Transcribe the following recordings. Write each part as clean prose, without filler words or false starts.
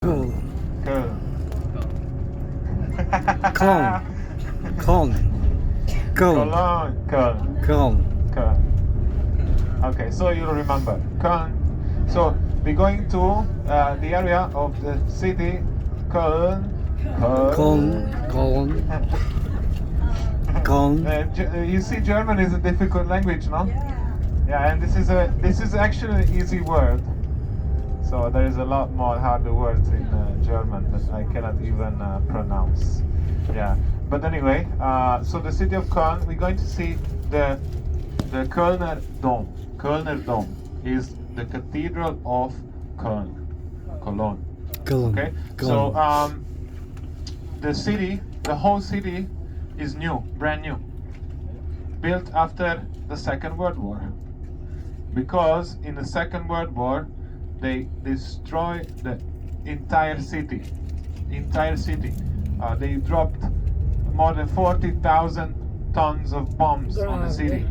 Cologne. Cologne. Cologne. Cologne. Cologne. Cologne. Cologne. Cologne. Okay, so you'll remember Cologne. So we're going to the area of the city Cologne. Cologne. Cologne. Cologne. You see, German is a difficult language, no? Yeah, and this is actually an easy word. So there is a lot more harder words in German that I cannot even pronounce. Yeah, but anyway, so the city of Cologne, we're going to see the Kölner Dom. Kölner Dom is the cathedral of Cologne. Cologne. Cologne. Okay, Cologne. so the city, the whole city, is new, brand new, built after the Second World War. Because in the Second World War, they destroyed the entire city. They dropped more than 40,000 tons of bombs on the city.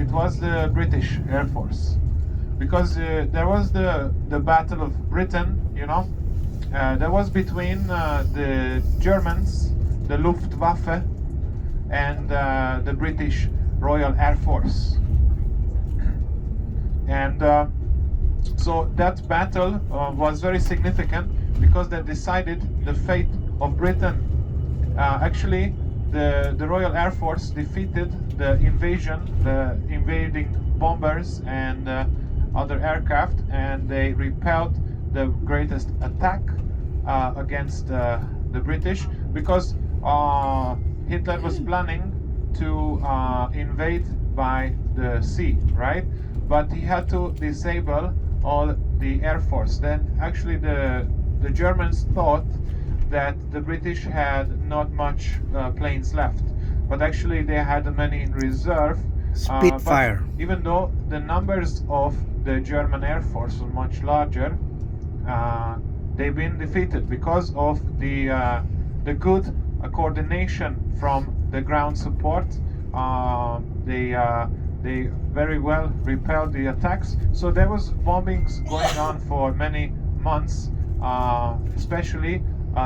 It was the British Air Force. Because there was the Battle of Britain, you know. That was between the Germans, the Luftwaffe, and the British Royal Air Force. And so that battle was very significant because that decided the fate of Britain. Actually, the Royal Air Force defeated the invading bombers and other aircraft, and they repelled the greatest attack against the British, because Hitler was planning to invade by the sea, right? But he had to disable all the air force. Then actually the Germans thought that the British had not much planes left, but actually they had many in reserve. Spitfire. Even though the numbers of the German air force were much larger, they've been defeated because of the good coordination from the ground support. They very well repelled the attacks. So there was bombings going on for many months, especially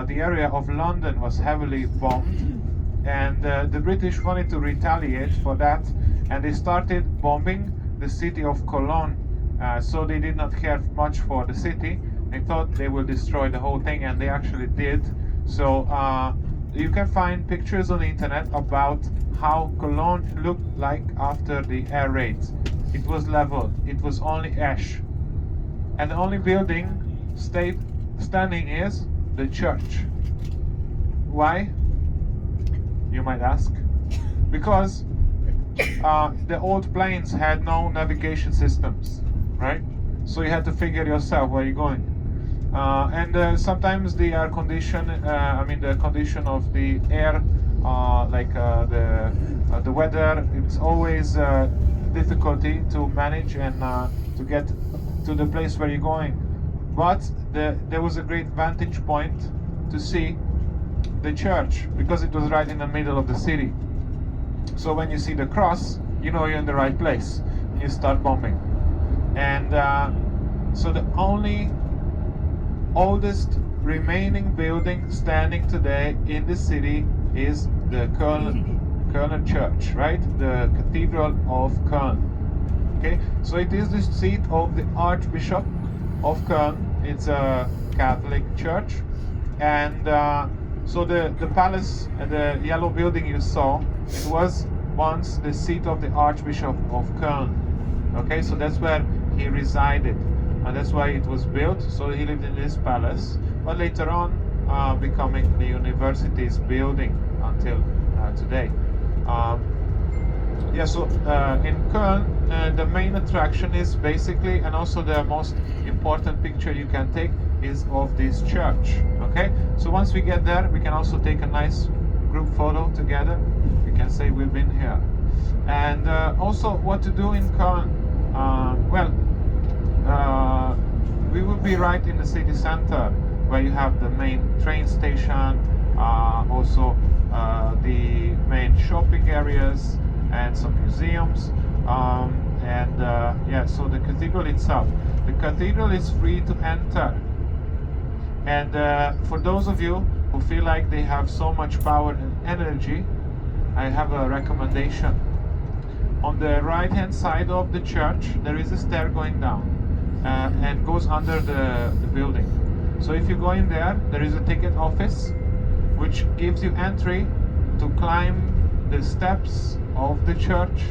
the area of London was heavily bombed, and the British wanted to retaliate for that, and they started bombing the city of Cologne. So they did not care much for the city. They thought they will destroy the whole thing, and they actually did. So you can find pictures on the internet about how Cologne looked like after the air raids. It was leveled, it was only ash, and the only building stayed standing is the church. Why, you might ask? Because the old planes had no navigation systems, right? So you had to figure yourself where you're going. And sometimes the air condition, the condition of the air, the weather, it's always difficulty to manage and to get to the place where you're going. But there was a great vantage point to see the church, because it was right in the middle of the city. So when you see the cross, you know you're in the right place. You start bombing. And so the only oldest remaining building standing today in the city is the Kölner Church, right? The Cathedral of Cologne. Okay, so it is the seat of the Archbishop of Cologne. It's a Catholic church, and so the palace and the yellow building you saw, it was once the seat of the Archbishop of Cologne. Okay, so that's where he resided, and that's why it was built. So he lived in this palace, but later on becoming the university's building until today. So in Cologne, the main attraction is basically, and also the most important picture you can take is of this church. Okay, so once we get there, we can also take a nice group photo together. We can say we've been here. And also what to do in Cologne. We will be right in the city center, where you have the main train station, also the main shopping areas, and some museums, so the cathedral itself. The cathedral is free to enter And for those of you who feel like they have so much power and energy, I have a recommendation. On the right hand side of the church there is a stair going down and goes under the building. So if you go in there is a ticket office which gives you entry to climb the steps of the church,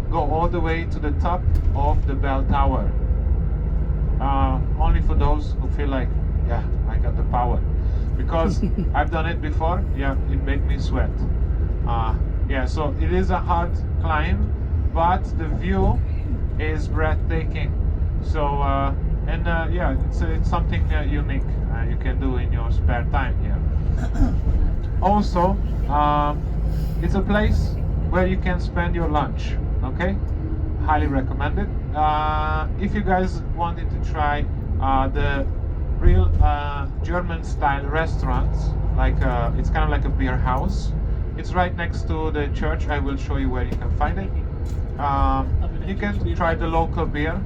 go all the way to the top of the bell tower. Only for those who feel like, yeah, I got the power, because I've done it before. Yeah, it made me sweat. Yeah, so it is a hard climb, but the view is breathtaking. So yeah, it's something unique you can do in your spare time here. Also, it's a place where you can spend your lunch. Okay, highly recommended. If you guys wanted to try the real German style restaurants, like it's kind of like a beer house. It's right next to the church. I will show you where you can find it. You can try the local beer.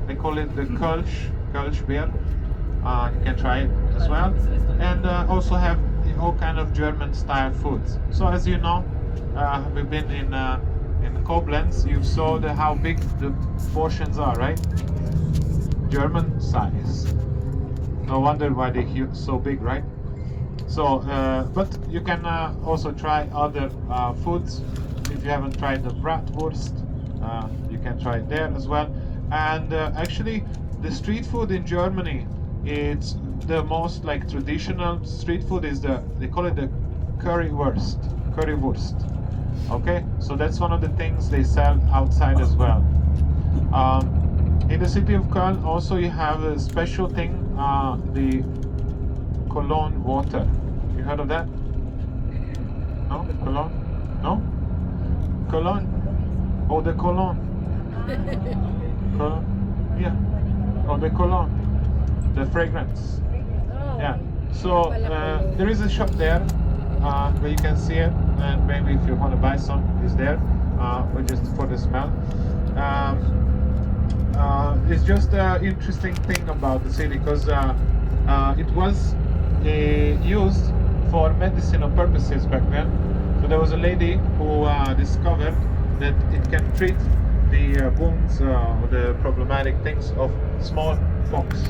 They call it the Kölsch beer. You can try it as well, and also have all kind of German style foods. So as you know, we've been in Koblenz. You saw how big the portions are, right? German size. No wonder why they're so big, right? So, but you can also try other foods. If you haven't tried the bratwurst, you can try it there as well. And actually, the street food in Germany, it's the most like traditional street food is they call it the currywurst. Okay, so that's one of the things they sell outside as well. In the city of Cologne, also you have a special thing, the Cologne water. You heard of that? No? Cologne? No? Cologne? Oh, the Cologne. Cologne? Yeah. Oh, the Cologne. The fragrance. Yeah. So there is a shop there where you can see it, and maybe if you want to buy some, it's there, or just for the smell. It's just an interesting thing about the city, because it was used for medicinal purposes back then. So there was a lady who discovered that it can treat the wounds or the problematic things of smallpox.